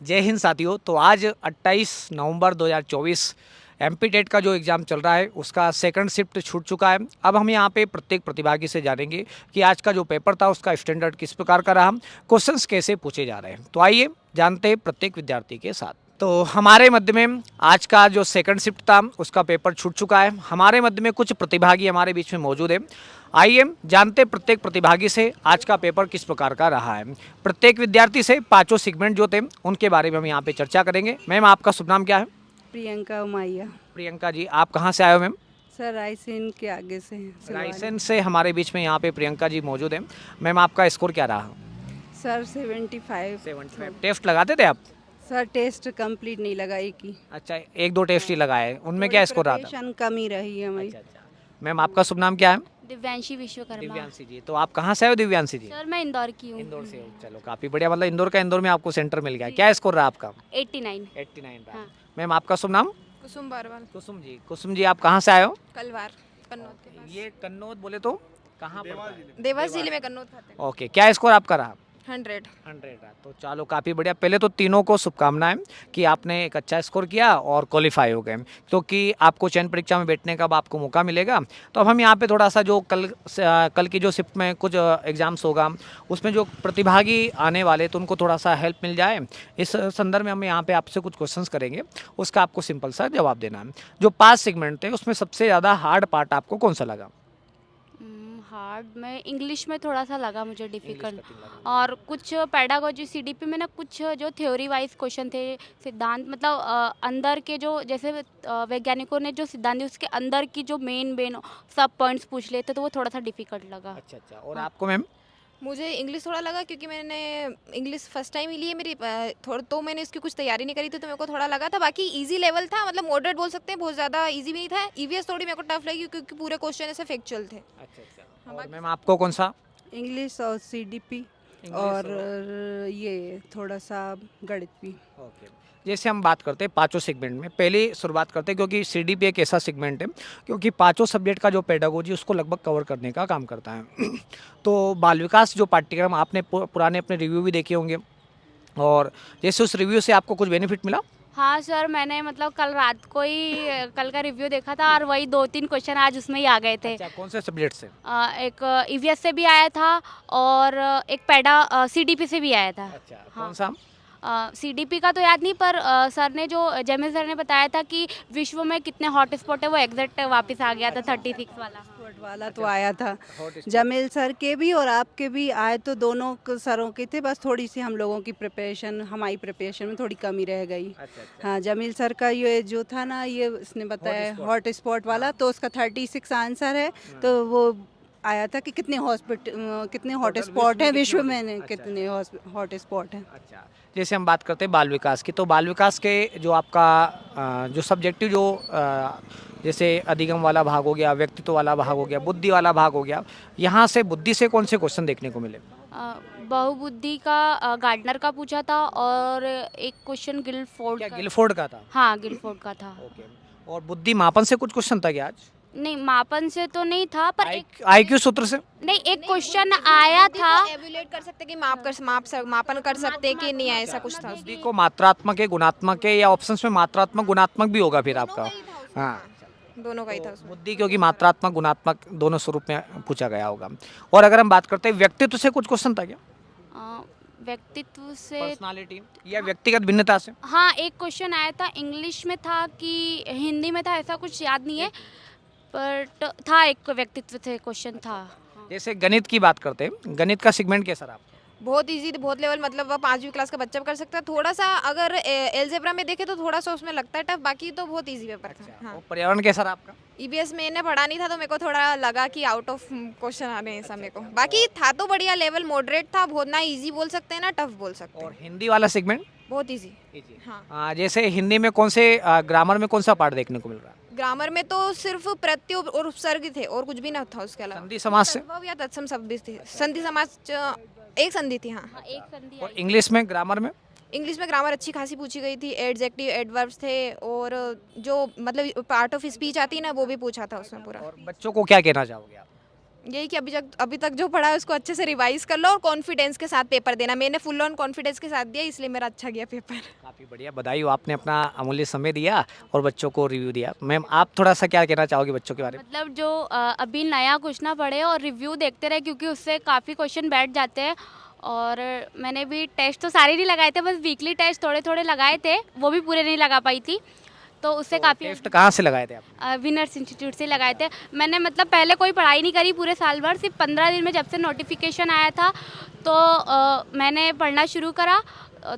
जय हिंद साथियों। तो आज 28 नवंबर 2024 एमपी टेट का जो एग्ज़ाम चल रहा है उसका सेकंड शिफ्ट छूट चुका है। अब हम यहाँ पे प्रत्येक प्रतिभागी से जानेंगे कि आज का जो पेपर था उसका स्टैंडर्ड किस प्रकार का रहा, क्वेश्चंस कैसे पूछे जा रहे हैं। तो आइए जानते हैं प्रत्येक विद्यार्थी के साथ। तो हमारे मध्य में आज का जो सेकंड शिफ्ट था उसका पेपर छूट चुका है। हमारे मध्य में कुछ प्रतिभागी हमारे बीच में मौजूद है। आइए जानते प्रत्येक प्रतिभागी से आज का पेपर किस प्रकार का रहा है। प्रत्येक विद्यार्थी से पांचों सेगमेंट जो थे उनके बारे में हम यहाँ पे चर्चा करेंगे। मैम, आपका शुभ नाम क्या है? प्रियंका उमाइया। प्रियंका जी, आप कहाँ से आए हो मैम? सर रायसेन के आगे से हैं, सिलवारी। रायसेन से हमारे बीच में यहाँ पे प्रियंका जी मौजूद हैं। मैम, आपका स्कोर क्या रहा? सर 75। 75। टेस्ट लगाते थे आप? सर टेस्ट कंप्लीट नहीं लगाई की। अच्छा, एक दो टेस्ट ही लगाए, उनमें क्या स्कोर रहा था? प्रिपरेशन कम ही रही है हमारी। अच्छा। मैम, आपका शुभ नाम क्या है? दिव्यांशी विश्वकर्मा। दिव्यांशी जी, तो आप कहाँ से आए हो दिव्यांशी जी? सर मैं इंदौर की हूँ। इंदौर से हो, चलो काफ़ी बढ़िया। मतलब इंदौर में आपको सेंटर मिल गया। क्या स्कोर रहा आपका? 89। 89 रहा। हाँ। मैम, आपका शुभ नाम? कुसुम बारवाल। कुसुम जी, आप कहाँ से आए हो? कलवार कन्नौज के पास। ये कन्नौज बोले तो कहाँ पड़ता है? देवास जिले में कन्नौज खाते हैं। ओके, क्या स्कोर आपका रहा? 100। 100 रहा। तो चलो काफ़ी बढ़िया। पहले तो तीनों को शुभकामनाएं कि आपने एक अच्छा स्कोर किया और क्वालिफाई हो गए, क्योंकि आपको चयन परीक्षा में बैठने का अब आपको मौका मिलेगा। तो अब हम यहाँ पे थोड़ा सा जो कल की जो शिफ्ट में कुछ एग्जाम्स होगा उसमें जो प्रतिभागी आने वाले तो उनको थोड़ा सा हेल्प मिल जाए, इस संदर्भ में हम यहाँ पे आपसे कुछ क्वेश्चंस करेंगे। उसका आपको सिंपल सा जवाब देना है। जो 5 सेगमेंट थे उसमें सबसे ज़्यादा हार्ड पार्ट आपको कौन सा लगा? हार्ड में इंग्लिश में थोड़ा सा लगा मुझे डिफ़िकल्ट। और कुछ पैडागोजी सीडीपी में ना कुछ जो थ्योरी वाइज क्वेश्चन थे, सिद्धांत मतलब अंदर के जो जैसे वैज्ञानिकों ने जो सिद्धांत दिए उसके अंदर की जो मेन सब पॉइंट्स पूछ लेते तो वो थोड़ा सा डिफ़िकल्ट लगा। अच्छा। और हाँ। आपको मैम? मुझे इंग्लिश थोड़ा लगा क्योंकि मैंने इंग्लिश फर्स्ट टाइम ही ली है मेरी। थोड़ा तो मैंने इसकी कुछ तैयारी नहीं करी थी तो मेरे को थोड़ा लगा था। बाकी इजी लेवल था, मतलब मॉडरेट बोल सकते हैं, बहुत ज़्यादा इजी भी नहीं था। ईवीएस थोड़ी मेरे को टफ लगी क्योंकि पूरे क्वेश्चन ऐसे फैक्चुअल थे। अच्छा। और मैम, आपको कौन सा? इंग्लिश और सीडीपी और ये थोड़ा सा गणित भी। ओके। जैसे हम बात करते हैं पांचों सेगमेंट में, पहले शुरुआत करते हैं क्योंकि सीडीपी एक ऐसा सेगमेंट है क्योंकि पांचों सब्जेक्ट का जो पेडागोजी उसको लगभग कवर करने का काम करता है। तो बाल विकास जो पाठ्यक्रम आपने पुराने अपने रिव्यू भी देखे होंगे, और जैसे उस रिव्यू से आपको कुछ बेनिफिट मिला? हाँ सर, मैंने मतलब कल रात को ही कल का रिव्यू देखा था और वही 2-3 क्वेश्चन आज उसमें ही आ गए थे। अच्छा, कौन से सब्जेक्ट से? एक ईवीएस से भी आया था और एक पैडा सीडीपी से भी आया था। अच्छा, हाँ। कौन सा? सीडीपी का तो याद नहीं, पर सर ने जो जमील सर ने बताया था कि विश्व में कितने हॉट स्पॉट है वो एग्जैक्ट वापस आ गया था 36 वाला। स्पोर्ट वाला तो आया था जमील सर के भी और आपके भी आए, तो दोनों सरों के थे। बस थोड़ी सी हम लोगों की प्रिपरेशन, हमारी प्रिपरेशन में थोड़ी कमी रह गई। अच्छा। हाँ, जमील सर का ये जो था ना, ये इसने बताया हॉट स्पॉट वाला, तो उसका 36 आंसर है। तो वो आया था कि कितने कितने हॉट स्पॉट हैं विश्व में, कितने हॉट स्पॉट हैं। अच्छा। जैसे हम बात करते हैं बाल विकास की, तो बाल विकास के जो आपका जो सब्जेक्टिव जो जैसे अधिगम वाला भाग हो गया, व्यक्तित्व वाला भाग हो गया, बुद्धि वाला भाग हो गया, यहाँ से बुद्धि से कौन से क्वेश्चन देखने को मिले? बहुबुद्धि का गार्डनर का पूछा था और एक क्वेश्चन गिलफोर्ड क्या का। गिलफोर्ड का था? हाँ, गिलफोर्ड का था। ओके। और बुद्धि मापन से कुछ क्वेश्चन था क्या आज? नहीं, मापन से तो नहीं था, पर एक आईक्यू सूत्र से? नहीं, एक क्वेश्चन आया था। एवेल्यूएट कर सकते कि मापन कर सकते कि नहीं, ऐसा कुछ था। बुद्धि को मात्रात्मक है, गुणात्मक है, या ऑप्शंस में मात्रात्मक गुणात्मक भी होगा फिर आपका? हाँ, दोनों का ही था उसमें। बुद्धि क्योंकि मात्रात्मक गुणात्मक दोनों स्वरूप में पूछा गया होगा। और अगर हम बात करते हैं व्यक्तित्व से कुछ क्वेश्चन था क्या? व्यक्तित्व से पर्सनालिटी या व्यक्तिगत भिन्नता से? हाँ, एक क्वेश्चन आया था, इंग्लिश में था कि हिंदी में था, ऐसा कुछ याद नहीं है, बट था एक व्यक्तित्व से क्वेश्चन था। जैसे गणित की बात करते हैं, गणित का सेगमेंट कैसा रहा? बहुत इजी, बहुत लेवल, मतलब वह 5वीं क्लास का बच्चा भी कर सकता है। थोड़ा सा अगर एलजेब्रा में देखे तो थोड़ा सा उसमें लगता है टफ, बाकी तो बहुत इजी पेपर था। हाँ। और पर्यावरण कैसा रहा आपका? ईबीएस मैंने पढ़ा नहीं था तो मेरे को थोड़ा लगा कि आउट ऑफ क्वेश्चन आ रहे हैं ऐसा मेरे को। बाकी था तो बढ़िया, लेवल मॉडरेट था, बहुत ना इजी बोल सकते हैं ना टफ बोल सकते और हैं। हिंदी वाला सेगमेंट? बहुत इजी। हाँ। जैसे हिंदी में कौन से ग्रामर में कौन सा पार्ट देखने को मिल रहा है? ग्रामर में तो सिर्फ प्रत्यय और उपसर्ग थे और कुछ भी ना था उसके अलावा। संधि समास से? तद्भव या तत्सम शब्द भी थे। संधि समास एक संधि थी। हाँ। एक संधि और आई। इंग्लिश में ग्रामर में? इंग्लिश में ग्रामर अच्छी खासी पूछी गई थी, एडजेक्टिव एडवर्ब्स थे और जो मतलब पार्ट ऑफ स्पीच आती है ना वो भी पूछा था उसमें पूरा। और बच्चों को क्या कहना चाहोगे आप? यही कि अभी तक जो पढ़ा है उसको अच्छे से रिवाइज कर लो और कॉन्फिडेंस के साथ पेपर देना। मैंने फुल ऑन कॉन्फिडेंस के साथ दिया, इसलिए मेरा अच्छा गया पेपर। काफ़ी बढ़िया, बधाई हो, आपने अपना अमूल्य समय दिया और बच्चों को रिव्यू दिया। मैम आप थोड़ा सा क्या कहना चाहोगे बच्चों के बारे में? मतलब जो अभी नया कुछ ना पढ़े और रिव्यू देखते रहे, क्योंकि उससे काफ़ी क्वेश्चन बैठ जाते हैं। और मैंने भी टेस्ट तो सारे नहीं लगाए थे, बस वीकली टेस्ट थोड़े थोड़े लगाए थे, वो भी पूरे नहीं लगा पाई थी, तो उससे काफ़ी। टेस्ट कहाँ से लगाए थे आप? विनर्स इंस्टीट्यूट से लगाए थे मैंने। मतलब पहले कोई पढ़ाई नहीं करी पूरे साल भर, सिर्फ 15 दिन में जब से नोटिफिकेशन आया था तो मैंने पढ़ना शुरू करा।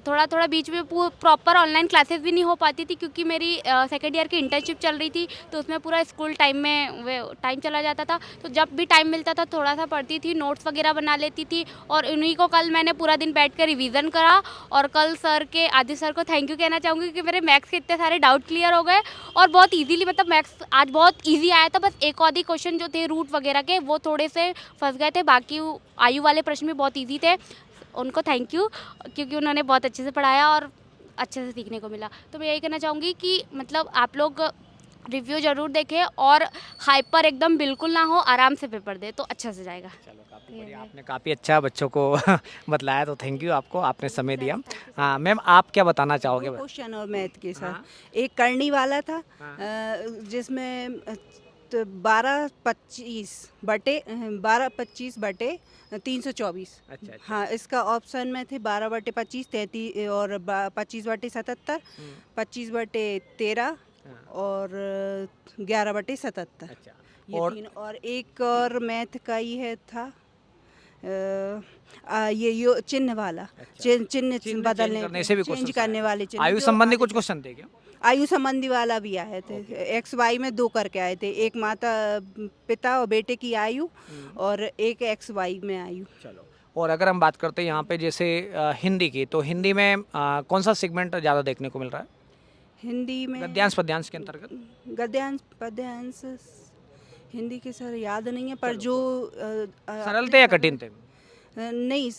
थोड़ा थोड़ा बीच में प्रॉपर ऑनलाइन क्लासेस भी नहीं हो पाती थी, क्योंकि मेरी सेकेंड ईयर की इंटर्नशिप चल रही थी, तो उसमें पूरा स्कूल टाइम में टाइम चला जाता था। तो जब भी टाइम मिलता था थोड़ा सा पढ़ती थी, नोट्स वगैरह बना लेती थी, और उन्हीं को कल मैंने पूरा दिन बैठ कर रिविज़न करा। और कल आदित्य सर को थैंक यू कहना चाहूँगी, क्योंकि मेरे मैथ्स के इतने सारे डाउट क्लियर हो गए और बहुत ईजीली, मतलब मैथ्स आज बहुत ईजी आया था। बस एक आधी क्वेश्चन जो थे रूट वगैरह के वो थोड़े से फंस गए थे, बाकी आयु वाले प्रश्न भी बहुत ईजी थे। उनको थैंक यू, क्योंकि उन्होंने बहुत अच्छे से पढ़ाया और अच्छे से सीखने को मिला। तो मैं यही कहना चाहूँगी कि मतलब आप लोग रिव्यू ज़रूर देखें और हाइपर एकदम बिल्कुल ना हो, आराम से पेपर दे तो अच्छा से जाएगा। चलो काफ़ी बढ़िया, आपने काफ़ी अच्छा बच्चों को बतलाया, तो थैंक यू आपको, आपने समय दिया। हाँ मैम आप क्या बताना चाहोगे? क्वेश्चन और मैथ के साथ हाँ। एक करनी वाला था, हाँ। जिसमें 12-25 बटे 324। अच्छा। हाँ, इसका ऑप्शन में थे 12/25, 33 और 25/77, 25/13 और 11/77। अच्छा। ये और तीन, और एक और मैथ का ये था ये चिन्ह वाला, चिन्ह चिन्ह बदलने चेंज करने से भी चेंज क्वेश्चन करने वाले चिन्ह, आयु जो संबंधी आगे कुछ क्वेश्चन थे क्या? आयु संबंधी वाला भी आए थे। XY में 2 करके आए थे, एक माता पिता और बेटे की आयु और एक XY में आयु। चलो, और अगर हम बात करते हैं यहाँ पे जैसे हिंदी की, तो हिंदी में कौन सा सेगमेंट ज़्यादा देखने को मिल रहा है? हिंदी में गद्यांश पद्यांश के अंतर्गत? गद्यांश पद्यांश हिंदी के सर याद नहीं है, पर जो सरल थे या कठिन थे? नहीं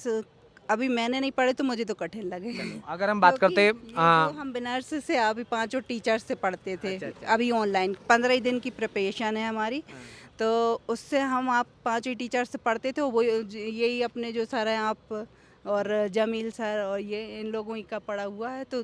अभी मैंने नहीं पढ़े तो मुझे तो कठिन लगे। अगर हम बात करते क्योंकि ये जो हम बनारस से अभी 5 टीचर्स से पढ़ते थे। अभी ऑनलाइन 15 दिन की प्रिपरेशन है हमारी, तो उससे हम आप 5 टीचर से पढ़ते थे, वो यही अपने जो सर हैं आप और जमील सर और ये इन लोगों ही का पढ़ा हुआ है, तो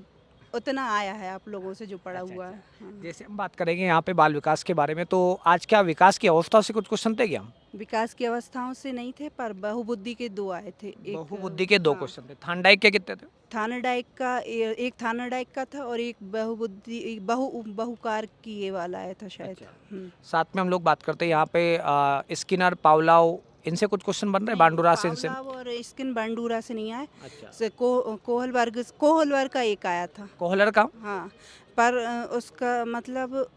उतना आया है आप लोगों से जो पढ़ा हुआ है। हाँ। जैसे हम बात करेंगे यहाँ पे बाल विकास के बारे में, तो आज क्या विकास की अवस्था से कुछ क्वेश्चन थे क्या? विकास की अवस्थाओं से नहीं थे, पर बहुबुद्धि के 2 आए थे। बहुबुद्धि के 2 क्वेश्चन थे। थानडाइक के कितने थे? थानाडाइक का एक थानाडाइक का था और एक बहुबुद्धि बहुकार की ये वाला आया था शायद। साथ में हम लोग बात करते हैं यहाँ पे स्किनर पावलाव, इनसे कुछ क्वेश्चन बन रहे हैं? बांडुरा से इनसे? पावलाव और स्किन बांडुरा से नहीं आए। अच्छा। कोहलवर्ग का एक आया था। कोहलर का? हाँ, पर उसका मतलब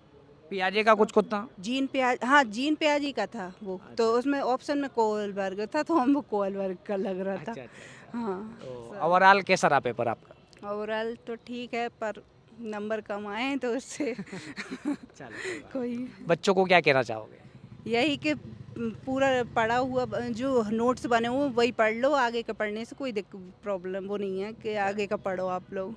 पियाजे का कुछ था? जीन प्याज, हाँ जीन प्याजी का था वो। तो उसमें ऑप्शन में कोहलवर्ग था, तो हमको कोहलवर्ग का लग रहा था। हाँ। ओवरऑल कैसा रहा पेपर आपका? ओवरऑल तो ठीक है, पर नंबर कम आए तो उससे कोई। बच्चों को क्या कहना चाहोगे? यही कि पूरा पढ़ा हुआ जो नोट्स बने हुए वही पढ़ लो, आगे का पढ़ने से कोई प्रॉब्लम वो नहीं है कि आगे का पढ़ो आप लोग,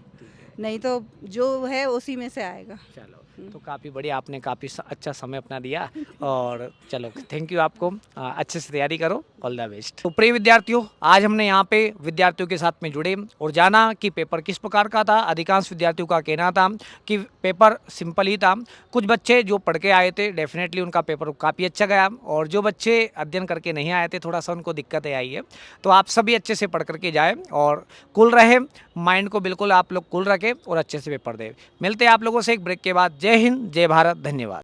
नहीं तो जो है उसी में से आएगा। चलो, तो काफ़ी बढ़िया, आपने काफ़ी अच्छा समय अपना दिया, और चलो थैंक यू आपको। अच्छे से तैयारी करो, ऑल द बेस्ट। तो प्रिय विद्यार्थियों, आज हमने यहाँ पे विद्यार्थियों के साथ में जुड़े और जाना कि पेपर किस प्रकार का था। अधिकांश विद्यार्थियों का कहना था कि पेपर सिंपल ही था। कुछ बच्चे जो पढ़ के आए थे डेफिनेटली उनका पेपर काफ़ी अच्छा गया, और जो बच्चे अध्ययन करके नहीं आए थे थोड़ा सा उनको दिक्कतें आई है। तो आप सभी अच्छे से पढ़ करके जाए और कूल रहे, माइंड को बिल्कुल आप लोग कूल रखें और अच्छे से पेपर दें। मिलते हैं आप लोगों से एक ब्रेक के बाद। जय हिंद, जय भारत, धन्यवाद।